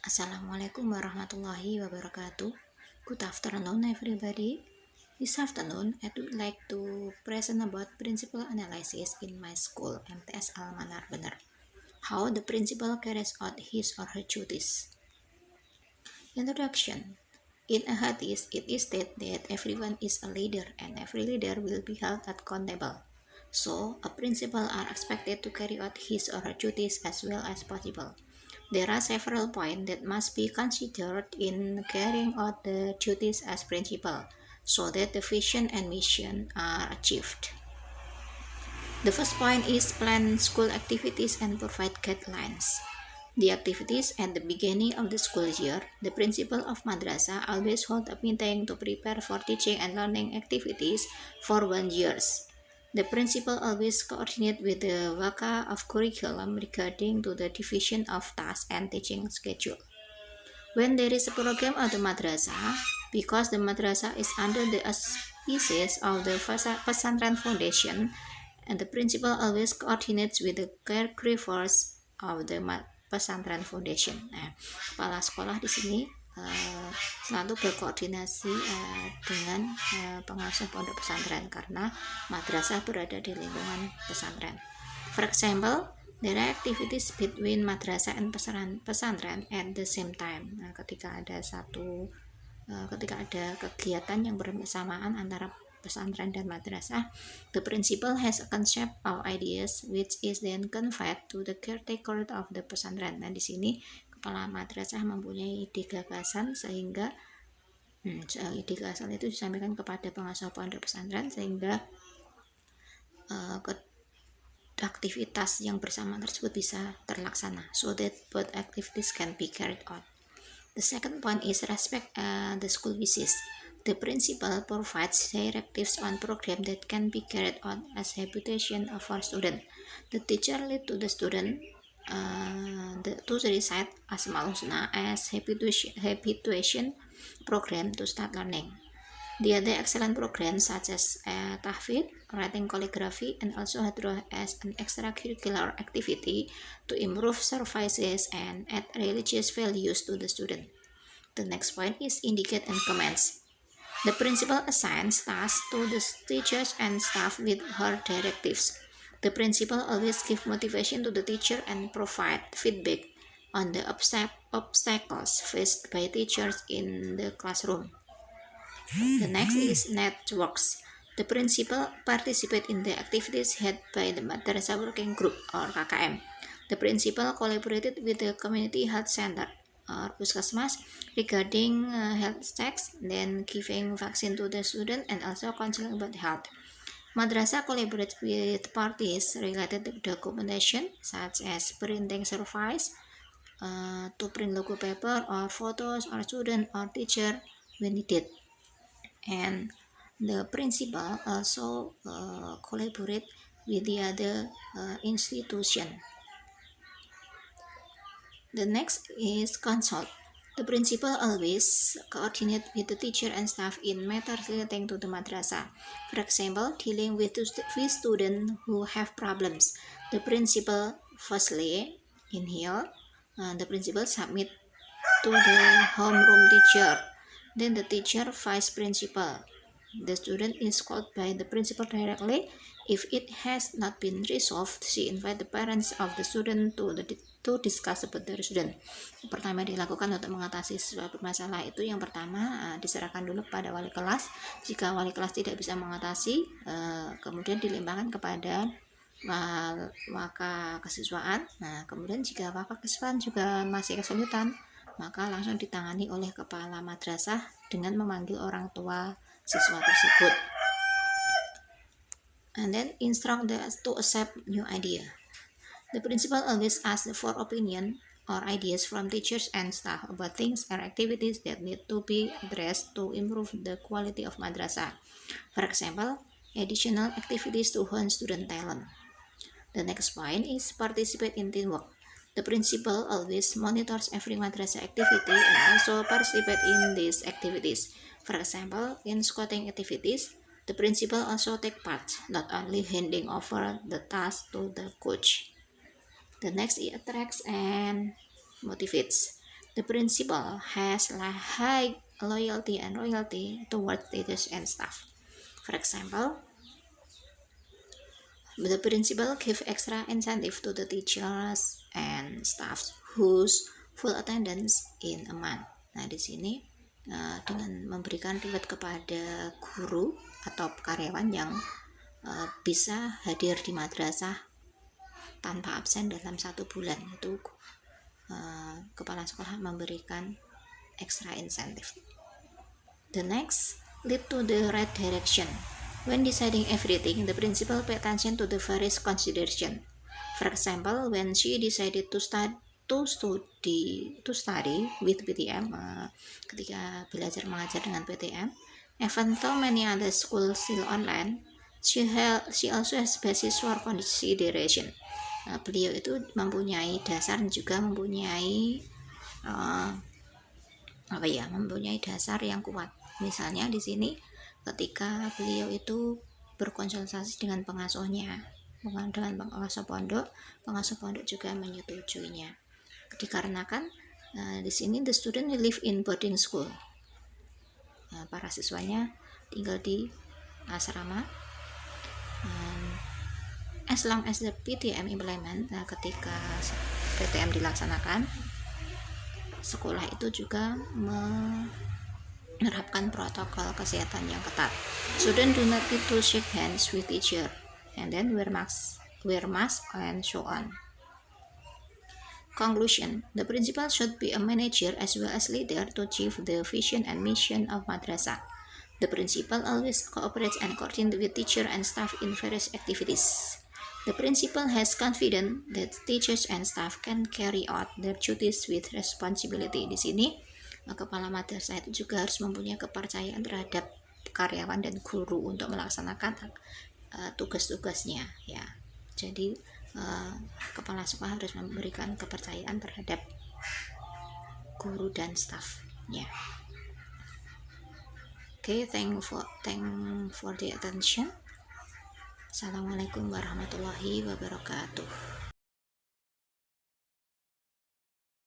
Assalamualaikum warahmatullahi wabarakatuh. Good afternoon, everybody. This afternoon, I would like to present about principal analysis in my school, MTS Almanar Bener. How the principal carries out his or her duties. Introduction. In a hadith, it is stated that everyone is a leader and every leader will be held accountable. So, a principal are expected to carry out his or her duties as well as possible. There are several points that must be considered in carrying out the duties as principal, so that the vision and mission are achieved. The first point is plan school activities and provide guidelines. The activities at the beginning of the school year, the principal of madrasah always hold a meeting to prepare for teaching and learning activities for 1 year. The principal always coordinate with the waka of curriculum regarding to the division of tasks and teaching schedule. When there is a program of the madrasah, because the madrasah is under the auspices of the Pesantren Foundation, and the principal always coordinates with the caregivers of the Pesantren Foundation. Nah, kepala sekolah di sini selalu berkoordinasi dengan pengasuh pondok pesantren karena madrasah berada di lingkungan pesantren. For example, there are activities between madrasah and pesantren at the same time. Nah, ketika ada kegiatan yang bersamaan antara pesantren dan madrasah, the principal has a concept of ideas which is then conveyed to the caretaker of the pesantren. Nah, di sini kepala madrasah mempunyai ide gagasan sehingga ide gagasan itu disampaikan kepada pengasuh pondok pesantren sehingga aktivitas yang bersama tersebut bisa terlaksana, so that both activities can be carried out. The second point is respect the school wishes. The principal provides directives on program that can be carried out as habitation of our student. The teacher lead to the student to recite Asmaul Husna as habituation program to start learning. The other excellent programs such as tahfidz, writing calligraphy, and also hadroh as an extracurricular activity to improve services and add religious values to the student. The next point is indicate and comments. The principal assigns tasks to the teachers and staff with her directives. The principal always gives motivation to the teacher and provide feedback on the obstacles faced by teachers in the classroom. The next is networks. The principal participate in the activities held by the Madrasah Working Group or KKM. The principal collaborated with the community health center or Puskesmas regarding health checks, then giving vaccine to the student and also counseling about health. Madrasah collaborates with parties related to documentation such as printing service to print logo paper or photos or student or teacher when needed. And the principal also collaborate with the other institution. The next is consult. The principal always coordinate with the teacher and staff in matters relating to the madrasah. For example, dealing with students who have problems. The principal firstly in here, the principal submit to the homeroom teacher. Then the teacher vice principal. The student is called by the principal directly. If it has not been resolved, she invite the parents of the student to discuss about the student. Pertama dilakukan untuk mengatasi sesuatu masalah itu yang pertama diserahkan dulu kepada wali kelas. Jika wali kelas tidak bisa mengatasi, kemudian dilimpahkan kepada waka kesiswaan. Nah, kemudian jika waka kesiswaan juga masih kesulitan, maka langsung ditangani oleh kepala madrasah dengan memanggil orang tua siswa tersebut. And then instruct to accept new idea. The principal always asks for opinion or ideas from teachers and staff about things or activities that need to be addressed to improve the quality of madrasah. For example, additional activities to hone student talent. The next point is participate in teamwork. The principal always monitors every madrasah activity and also participate in these activities. For example, in scouting activities, the principal also take part, not only handing over the task to the coach. The next is attracts and motivates. The principal has high loyalty and royalty towards teachers and staff. For example, the principal give extra incentive to the teachers and staff whose full attendance in a month. Nah, di sini dengan memberikan reward kepada guru atau karyawan yang bisa hadir di madrasah tanpa absen dalam 1 bulan, itu kepala sekolah memberikan extra incentive. The next, lead to the right direction. When deciding everything, the principal pay attention to the various consideration. For example, when she decided to study with PTM, ketika belajar mengajar dengan PTM, even though many other schools still online, she also has basis for consideration. Beliau itu mempunyai dasar juga mempunyai dasar yang kuat. Misalnya di sini ketika beliau itu berkonsultasi dengan pengasuhnya, dengan pengasuh pondok juga menyetujuinya. Dikarenakan di sini the student live in boarding school. Para siswanya tinggal di asrama. As long as the PTM implement, ketika PTM dilaksanakan, sekolah itu juga menerapkan protokol kesehatan yang ketat. Students do not need to shake hands with teacher and then wear mask and so on. Conclusion: the principal should be a manager as well as leader to achieve the vision and mission of madrasah. The principal always cooperates and coordinates with teacher and staff in various activities. The principal has confidence that teachers and staff can carry out their duties with responsibility. Di sini kepala madrasah itu juga harus mempunyai kepercayaan terhadap karyawan dan guru untuk melaksanakan tugas-tugasnya, ya. Jadi kepala sekolah harus memberikan kepercayaan terhadap guru dan stafnya. Okay, thank for the attention. Assalamualaikum warahmatullahi wabarakatuh.